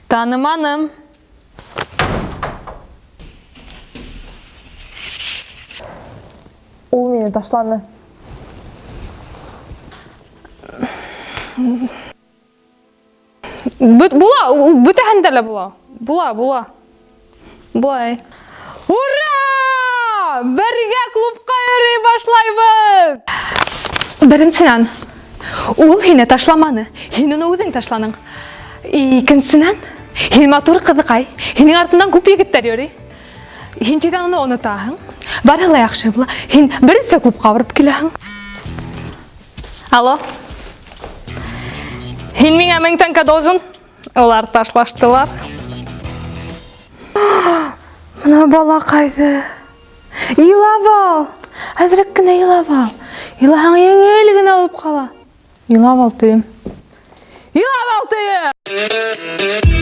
Tanımaным. Ул мени ташланы. Була, бүтәһендә була. Була. Булай. Ура! Бергә клубка йөри башлайбыз. Беренчедән, ул һине ташламаны. Һин уны үзең ташланың. Икенчедән, һин матур кызыкай. Һинең артыңдан күп егетләр йөри. Икенчедән уны онытаһың. Барыла яхшы була. Һин беренче клубка барып киләһең. Алло. Һин миңа 1000 тәңкә должен. Олар ташлаштылар. Мына бала кайды. Илап ал. Хәзрәк кенә илап ал. Илаһаң еңел генә алып кала. Илап ал тыйм. Илап ал тыйм.